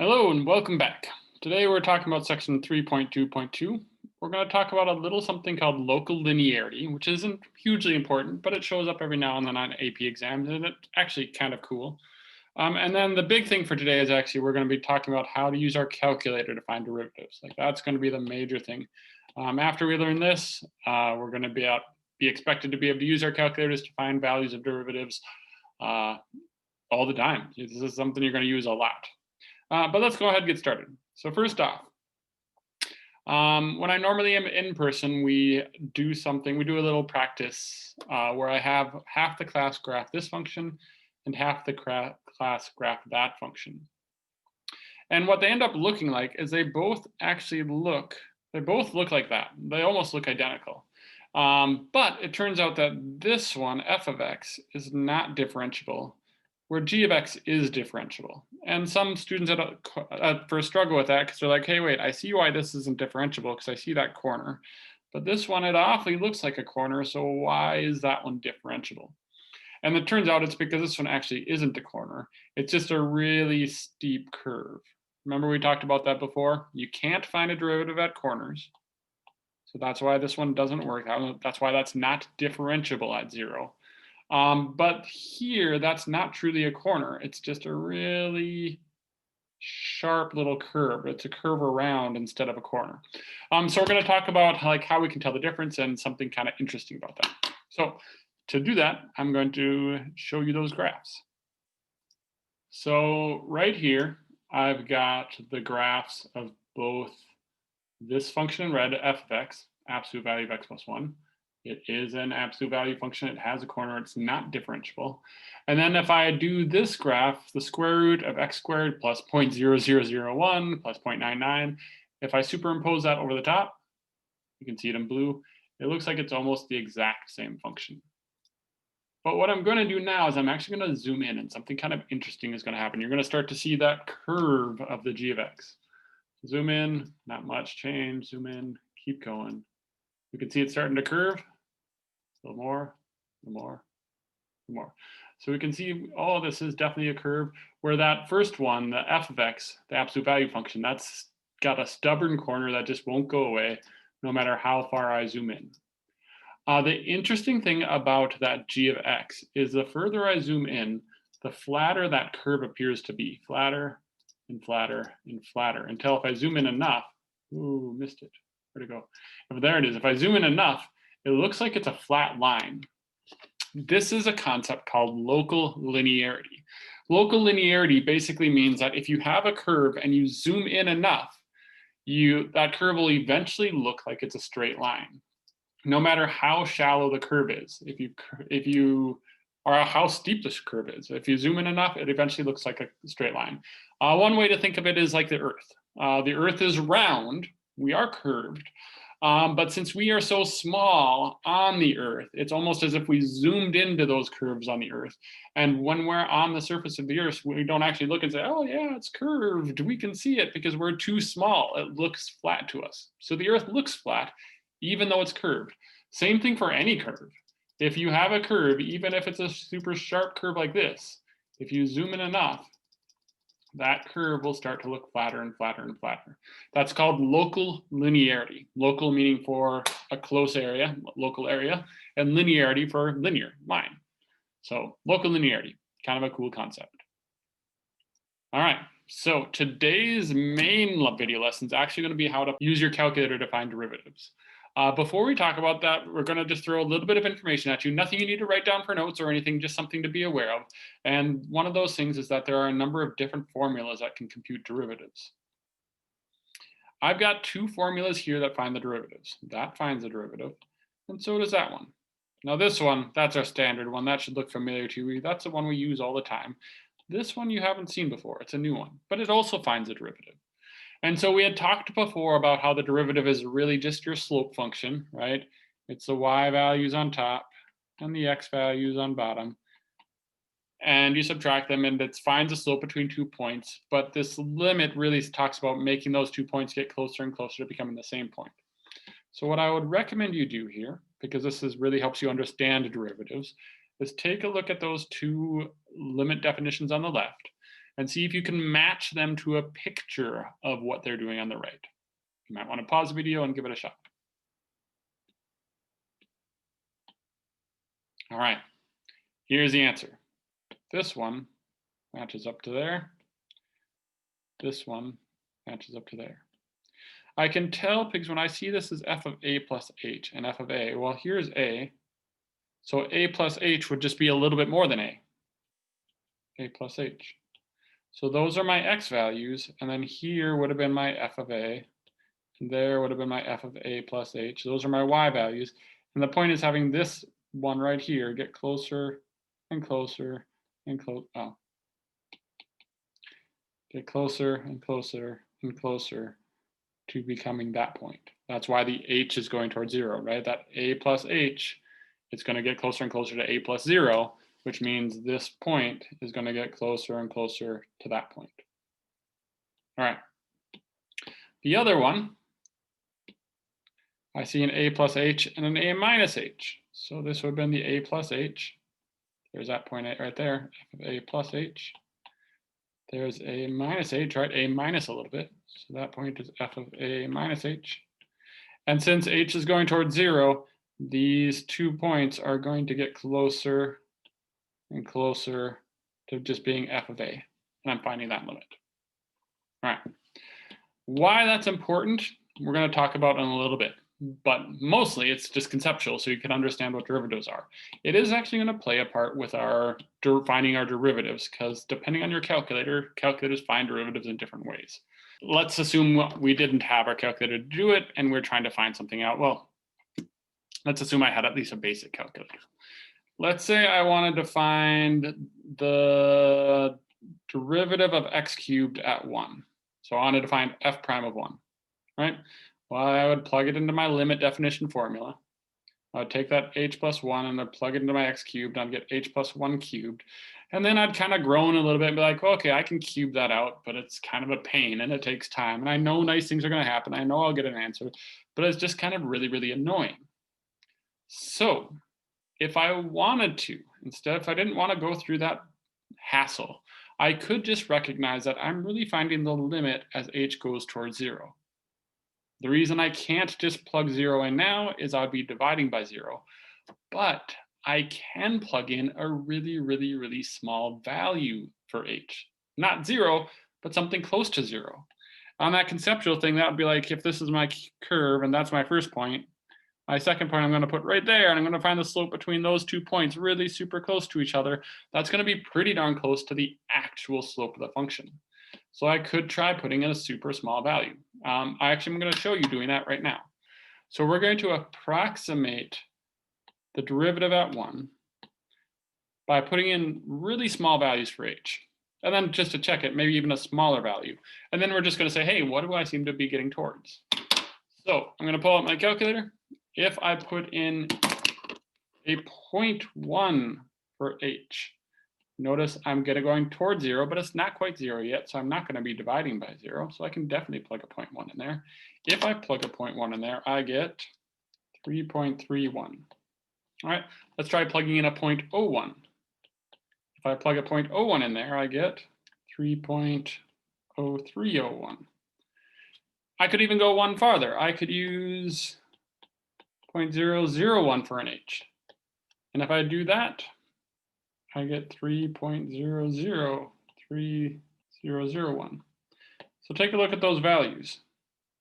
Hello and welcome back. Today we're talking about section 3.2.2. We're going to talk about a little something called local linearity, which isn't hugely important, but it shows up every now and then on AP exams, and it's actually kind of cool. And then the big thing for today is actually we're going to be talking about how to use our calculator to find derivatives. Like that's going to be the major thing. After we learn this, we're going to be expected to be able to use our calculators to find values of derivatives all the time. This is something you're going to use a lot. But let's go ahead and get started. So first off, when I normally am in person, we do a little practice where I have half the class graph this function and half the class graph that function. And what they end up looking like is they both look like that. They almost look identical. But it turns out that this one, f of x, is not differentiable, where g of x is differentiable. And some students at first struggle with that because they're like, hey, wait, I see why this isn't differentiable because I see that corner. But this one, it awfully looks like a corner, so why is that one differentiable? And it turns out it's because this one actually isn't a corner. It's just a really steep curve. Remember we talked about that before? You can't find a derivative at corners. So that's why this one doesn't work. That's why that's not differentiable at 0. But here, that's not truly a corner. It's just a really sharp little curve. It's a curve around instead of a corner. So we're going to talk about how we can tell the difference and something kind of interesting about that. So to do that, I'm going to show you those graphs. So right here, I've got the graphs of both this function in red, f of x, absolute value of x plus 1. It is an absolute value function. It has a corner. It's not differentiable. And then if I do this graph, the square root of x squared plus 0.0001 plus 0.99, if I superimpose that over the top, you can see it in blue, it looks like it's almost the exact same function. But what I'm going to do now is I'm actually going to zoom in and something kind of interesting is going to happen. You're going to start to see that curve of the g of x. Zoom in, not much change, zoom in, keep going. You can see it's starting to curve. A little more, a little more, a little more. So we can see, oh, this is definitely a curve where that first one, the f of x, the absolute value function, that's got a stubborn corner that just won't go away no matter how far I zoom in. The interesting thing about that g of x is the further I zoom in, the flatter that curve appears to be, flatter and flatter and flatter, until if I zoom in enough, ooh, missed it, where'd it go? There it is. If I zoom in enough, it looks like it's a flat line. This is a concept called local linearity. Local linearity basically means that if you have a curve and you zoom in enough, that curve will eventually look like it's a straight line, no matter how shallow the curve is. Or how steep this curve is. If you zoom in enough, it eventually looks like a straight line. One way to think of it is like the Earth. The Earth is round. We are curved. But since we are so small on the Earth, it's almost as if we zoomed into those curves on the Earth. And when we're on the surface of the Earth, we don't actually look and say, oh yeah, it's curved. We can see it because we're too small. It looks flat to us. So the Earth looks flat, even though it's curved. Same thing for any curve. If you have a curve, even if it's a super sharp curve like this, if you zoom in enough, that curve will start to look flatter and flatter and flatter. That's called local linearity. Local meaning for a close area, local area, and linearity for linear, line. So local linearity, kind of a cool concept. All right, so today's main video lesson is actually going to be how to use your calculator to find derivatives. Before we talk about that, we're going to just throw a little bit of information at you. Nothing you need to write down for notes or anything, just something to be aware of. And one of those things is that there are a number of different formulas that can compute derivatives. I've got two formulas here that find the derivatives. That finds the derivative, and so does that one. Now this one, that's our standard one. That should look familiar to you. That's the one we use all the time. This one you haven't seen before. It's a new one, but it also finds a derivative. And so we had talked before about how the derivative is really just your slope function, right? It's the y values on top and the x values on bottom. And you subtract them and it finds a slope between 2 points. But this limit really talks about making those 2 points get closer and closer to becoming the same point. So what I would recommend you do here, because this really helps you understand derivatives, is take a look at those two limit definitions on the left and see if you can match them to a picture of what they're doing on the right. You might want to pause the video and give it a shot. All right, here's the answer. This one matches up to there. This one matches up to there. I can tell because when I see this as f of a plus h and f of a, well, here's a. So a plus h would just be a little bit more than a plus h. So those are my x values, and then here would have been my f of a, and there would have been my f of a plus h. Those are my y values. And the point is having this one right here get closer and closer and get closer and closer and closer to becoming that point. That's why the h is going towards 0, right? That a plus h is going to get closer and closer to a plus 0, which means this point is going to get closer and closer to that point. All right. The other one, I see an a plus h and an a minus h. So this would have been the a plus h. There's that point right there, f of a plus h. There's a minus h, right? A minus a little bit. So that point is f of a minus h. And since h is going towards 0, these 2 points are going to get closer and closer to just being f of a. And I'm finding that limit. All right. Why that's important, we're going to talk about in a little bit. But mostly it's just conceptual, so you can understand what derivatives are. It is actually going to play a part with our finding our derivatives, because depending on your calculator, calculators find derivatives in different ways. Let's assume we didn't have our calculator to do it, and we're trying to find something out. Well, let's assume I had at least a basic calculator. Let's say I wanted to find the derivative of x cubed at 1. So I wanted to find f prime of 1, right? Well, I would plug it into my limit definition formula. I would take that h plus 1 and I'd plug it into my x cubed. I'd get h plus 1 cubed. And then I'd kind of groan a little bit and be like, well, okay, I can cube that out, but it's kind of a pain and it takes time. And I know nice things are going to happen. I know I'll get an answer, but it's just kind of really, really annoying. So if I wanted to, if I didn't want to go through that hassle, I could just recognize that I'm really finding the limit as h goes towards 0. The reason I can't just plug 0 in now is I'd be dividing by 0, but I can plug in a really, really, really small value for h. Not 0, but something close to 0. On that conceptual thing, that would be like, if this is my curve and that's my first point, my second point I'm going to put right there, and I'm going to find the slope between those 2 points really super close to each other. That's going to be pretty darn close to the actual slope of the function. So I could try putting in a super small value. I'm going to show you doing that right now. So we're going to approximate the derivative at 1 by putting in really small values for h. And then just to check it, maybe even a smaller value. And then we're just going to say, hey, what do I seem to be getting towards? So I'm going to pull out my calculator. If I put in a 0.1 for h, notice I'm going towards 0, but it's not quite 0 yet, so I'm not going to be dividing by 0. So I can definitely plug a 0.1 in there. If I plug a 0.1 in there, I get 3.31. All right, let's try plugging in a 0.01. If I plug a 0.01 in there, I get 3.0301. I could even go one farther. I could use 0.001 for an h. And if I do that, I get 3.003001. So take a look at those values.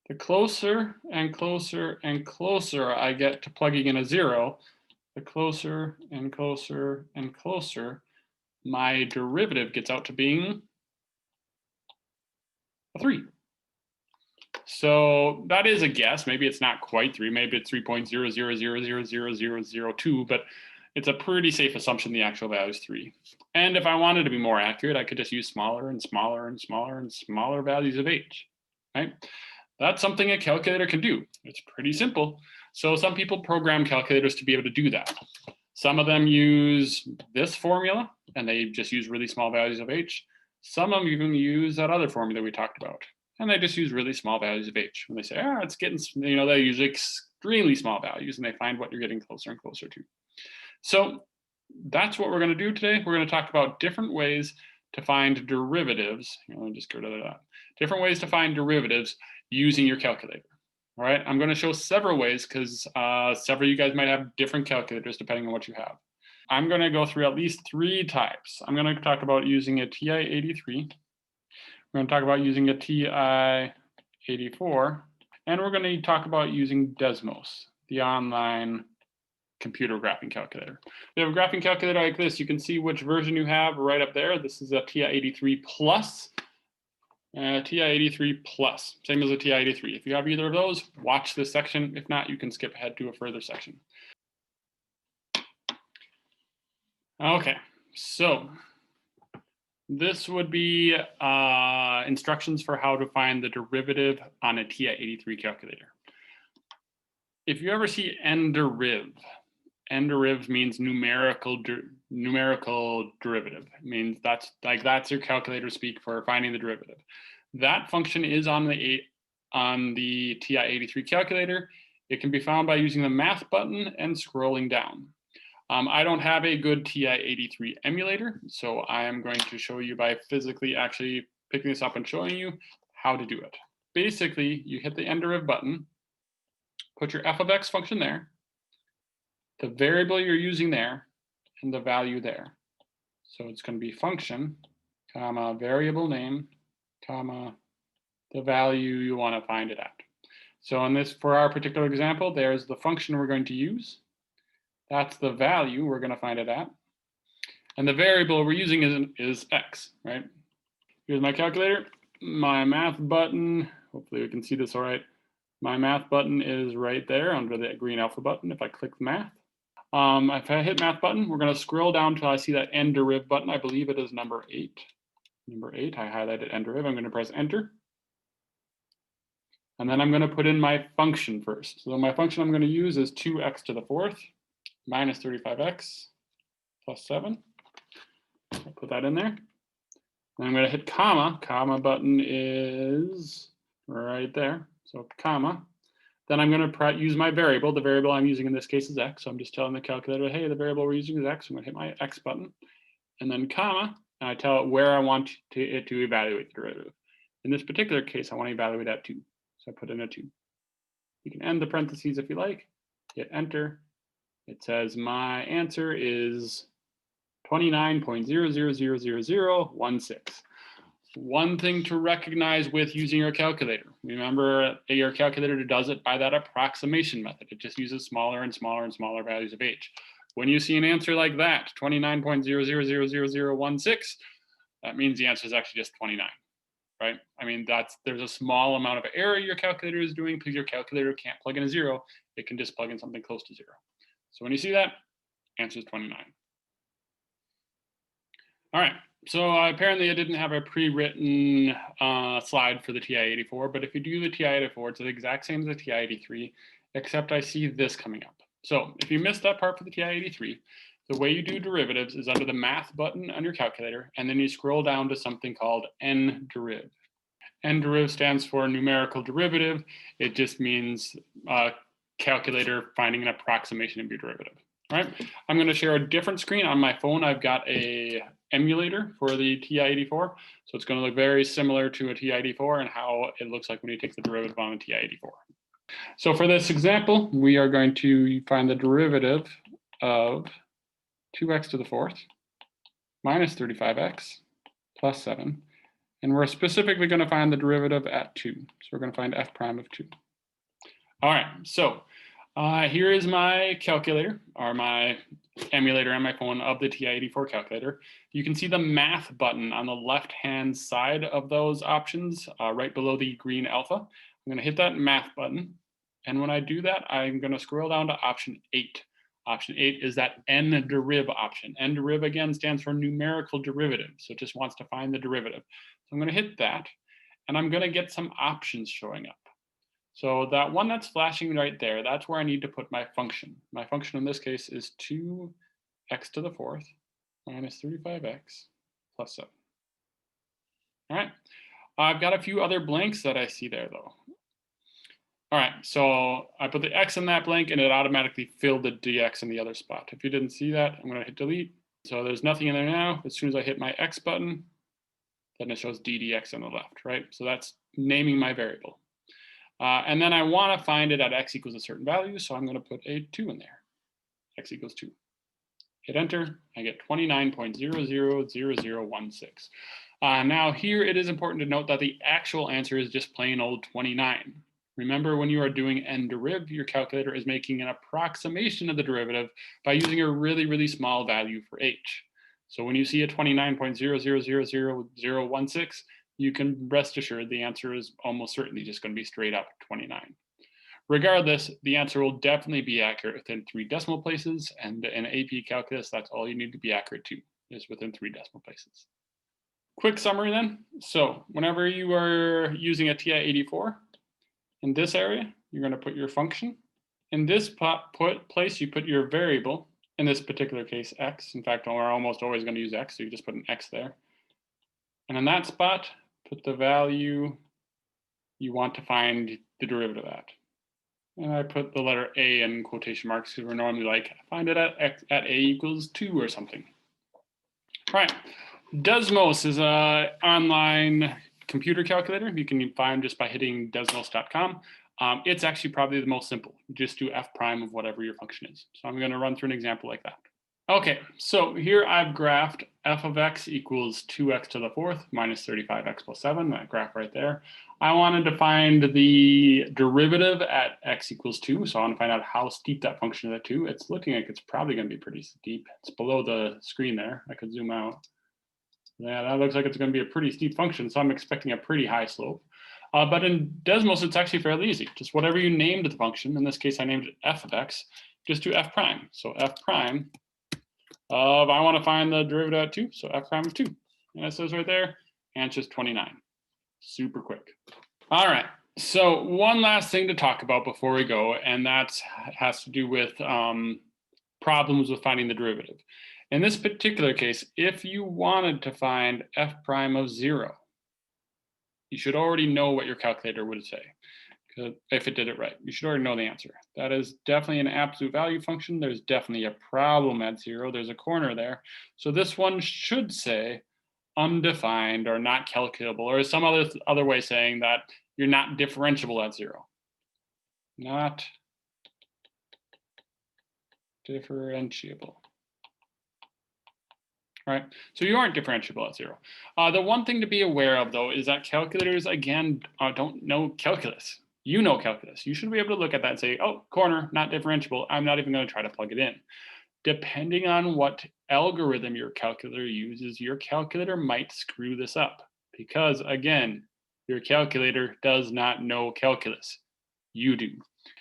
The closer and closer and closer I get to plugging in a 0, the closer and closer and closer my derivative gets out to being a 3. So that is a guess. Maybe it's not quite 3. Maybe it's 3.00000002, but it's a pretty safe assumption the actual value is 3. And if I wanted to be more accurate, I could just use smaller and smaller and smaller and smaller values of h, right? That's something a calculator can do. It's pretty simple. So some people program calculators to be able to do that. Some of them use this formula, and they just use really small values of h. Some of them even use that other formula we talked about, and they just use really small values of h. And they say, it's getting, they use extremely small values, and they find what you're getting closer and closer to. So that's what we're going to do today. We're going to talk about different ways to find derivatives. Here, let me just get rid of that. Different ways to find derivatives using your calculator. All right, I'm going to show several ways because several of you guys might have different calculators depending on what you have. I'm going to go through at least 3 types. I'm going to talk about using a TI-83. We're going to talk about using a TI-84. And we're going to talk about using Desmos, the online computer graphing calculator. If you have a graphing calculator like this, you can see which version you have right up there. This is a TI-83 Plus. TI-83 Plus, same as a TI-83. If you have either of those, watch this section. If not, you can skip ahead to a further section. Okay, so this would be instructions for how to find the derivative on a TI-83 calculator. If you ever see nderiv, nderiv means numerical derivative. It means that's your calculator speak for finding the derivative. That function is on the TI-83 calculator. It can be found by using the math button and scrolling down. I don't have a good TI-83 emulator, so I am going to show you by physically actually picking this up and showing you how to do it. Basically, you hit the nderiv button, put your f of x function there, the variable you're using there, and the value there. So it's going to be function, comma, variable name, comma, the value you want to find it at. So in this, for our particular example, there's the function we're going to use. That's the value we're going to find it at. And the variable we're using is x, right? Here's my calculator, my math button. Hopefully we can see this all right. My math button is right there under the green alpha button. If I click math, if I hit math button, we're going to scroll down until I see that nderiv button. I believe it is number 8. Number 8, I highlighted nderiv. I'm going to press enter. And then I'm going to put in my function first. So my function I'm going to use is 2x to the 4th minus 35x plus 7. I'll put that in there. And I'm going to hit comma. Comma button is right there. So comma. Then I'm going to use my variable. The variable I'm using in this case is x. So I'm just telling the calculator, hey, the variable we're using is x. I'm going to hit my x button. And then comma. And I tell it where I want it to evaluate the derivative. In this particular case, I want to evaluate at 2. So I put in a 2. You can end the parentheses if you like. Hit enter. It says my answer is 29.000016. One thing to recognize with using your calculator. Remember, your calculator does it by that approximation method. It just uses smaller and smaller and smaller values of h. When you see an answer like that, 29.000016, that means the answer is actually just 29, right? I mean, there's a small amount of error your calculator is doing because your calculator can't plug in a 0. It can just plug in something close to 0. So when you see that, answer is 29. All right, so apparently I didn't have a pre-written slide for the TI-84, but if you do the TI-84, it's the exact same as the TI-83, except I see this coming up. So if you missed that part for the TI-83, the way you do derivatives is under the math button on your calculator, and then you scroll down to something called nderiv. Nderiv stands for numerical derivative. It just means calculator finding an approximation of your derivative. All right, I'm going to share a different screen on my phone. I've got a emulator for the TI-84, so it's going to look very similar to a TI-84 and how it looks like when you take the derivative on a TI-84. So for this example, we are going to find the derivative of 2x to the 4th minus 35x plus 7, and we're specifically going to find the derivative at 2. So we're going to find f prime of 2. All right, so here is my calculator, or my emulator on my phone of the TI-84 calculator. You can see the math button on the left-hand side of those options, right below the green alpha. I'm going to hit that math button. And when I do that, I'm going to scroll down to option 8. Option 8 is that nderiv option. Nderiv, again, stands for numerical derivative. So it just wants to find the derivative. So I'm going to hit that, and I'm going to get some options showing up. So that one that's flashing right there, that's where I need to put my function. My function in this case is 2x to the 4th minus 35x plus 7. All right, I've got a few other blanks that I see there though. All right, so I put the x in that blank and it automatically filled the dx in the other spot. If you didn't see that, I'm gonna hit delete. So there's nothing in there now. As soon as I hit my x button, then it shows ddx on the left, right? So that's naming my variable. And then I want to find it at x equals a certain value, so I'm going to put a 2 in there. X equals 2. Hit enter, I get 29.000016. Now here it is important to note that the actual answer is just plain old 29. Remember, when you are doing n-deriv, your calculator is making an approximation of the derivative by using a really, really small value for h. So when you see a 29.000016, you can rest assured the answer is almost certainly just going to be straight up 29. Regardless, the answer will definitely be accurate within 3 decimal places, and in AP Calculus, that's all you need to be accurate to, is within 3 decimal places. Quick summary then. So whenever you are using a TI-84, in this area, you're going to put your function. In this place, you put your variable, in this particular case, x. In fact, we're almost always going to use x, so you just put an x there. And in that spot, put the value you want to find the derivative at. And I put the letter A in quotation marks because we're normally like, find it at A equals 2 or something. All right, Desmos is an online computer calculator. You can find just by hitting desmos.com. It's actually probably the most simple. Just do f prime of whatever your function is. So I'm going to run through an example like that. Okay, so here I've graphed f of x equals 2x to the 4th minus 35x plus 7, that graph right there. I wanted to find the derivative at x equals 2, so I want to find out how steep that function is at 2. It's looking like it's probably going to be pretty steep. It's below the screen there. I could zoom out. Yeah, that looks like it's going to be a pretty steep function, so I'm expecting a pretty high slope. But in Desmos, it's actually fairly easy. Just whatever you named the function, in this case I named it f of x, just do f prime. So f prime of, I want to find the derivative at 2, so f prime of 2. And it says right there, answer is 29. Super quick. All right, so one last thing to talk about before we go, and that has to do with problems with finding the derivative. In this particular case, if you wanted to find f prime of 0, you should already know what your calculator would say. If it did it right, you should already know the answer. That is definitely an absolute value function. There's definitely a problem at 0. There's a corner there. So this one should say undefined or not calculable, or some other way saying that you're not differentiable at 0. Not differentiable. All right, so you aren't differentiable at 0. The one thing to be aware of, though, is that calculators, again, don't know calculus. You know calculus. You should be able to look at that and say, oh, corner, not differentiable. I'm not even going to try to plug it in. Depending on what algorithm your calculator uses, your calculator might screw this up. Because, again, your calculator does not know calculus. You do.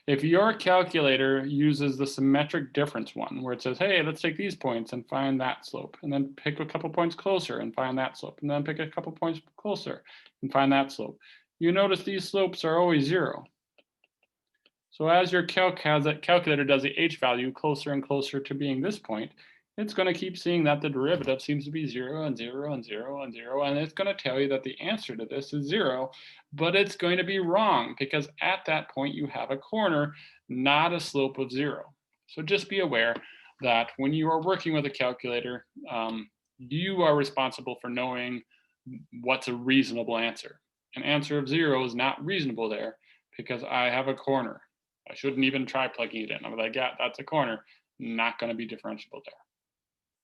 If your calculator uses the symmetric difference one, where it says, hey, let's take these points and find that slope, and then pick a couple points closer and find that slope, and then pick a couple points closer and find that slope, you notice these slopes are always 0. So as your calculator does the h value closer and closer to being this point, it's going to keep seeing that the derivative seems to be 0 and 0 and 0 and 0, and it's going to tell you that the answer to this is 0, but it's going to be wrong because at that point you have a corner, not a slope of 0. So just be aware that when you are working with a calculator, you are responsible for knowing what's a reasonable answer. An answer of 0 is not reasonable there because I have a corner. I shouldn't even try plugging it in. I'm like, yeah, that's a corner, not going to be differentiable there.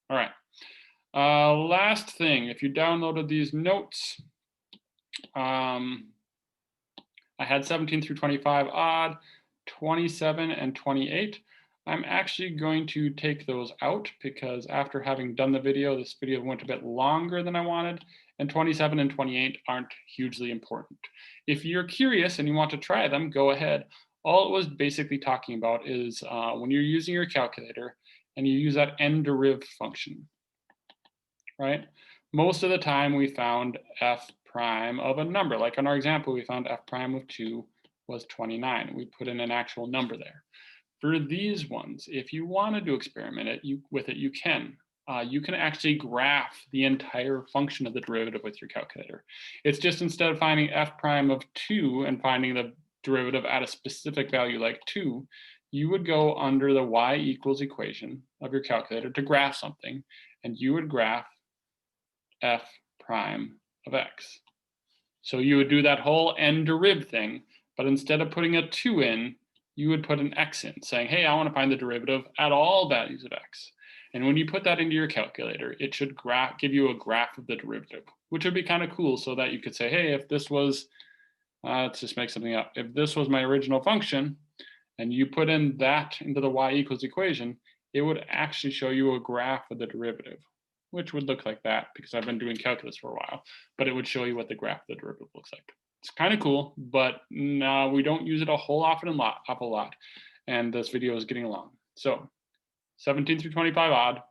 All right. Last thing, if you downloaded these notes, I had 17 through 25 odd, 27 and 28. I'm actually going to take those out because after having done the video, this video went a bit longer than I wanted, and 27 and 28 aren't hugely important. If you're curious and you want to try them, go ahead. All it was basically talking about is when you're using your calculator and you use that n-deriv function, right? Most of the time we found f prime of a number. Like in our example, we found f prime of 2 was 29. We put in an actual number there. For these ones, if you wanted to experiment with it, you can. You can actually graph the entire function of the derivative with your calculator. It's just instead of finding f prime of 2 and finding the derivative at a specific value like 2, you would go under the y equals equation of your calculator to graph something, and you would graph f prime of x. So you would do that whole n deriv thing, but instead of putting a 2 in, you would put an x in, saying, hey, I want to find the derivative at all values of x. And when you put that into your calculator, it should give you a graph of the derivative, which would be kind of cool, so that you could say, hey, if this was, let's just make something up. If this was my original function, and you put in that into the y equals equation, it would actually show you a graph of the derivative, which would look like that, because I've been doing calculus for a while, but it would show you what the graph of the derivative looks like. It's kind of cool, but no, we don't use it a whole awful lot, and this video is getting long. So 17 through 25 odd,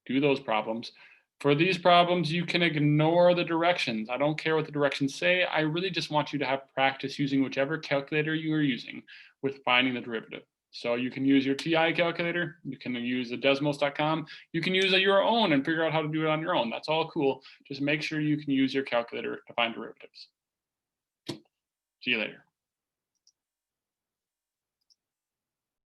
do those problems. For these problems, you can ignore the directions. I don't care what the directions say. I really just want you to have practice using whichever calculator you are using with finding the derivative. So you can use your TI calculator, you can use the Desmos.com, you can use your own and figure out how to do it on your own. That's all cool. Just make sure you can use your calculator to find derivatives. See you later.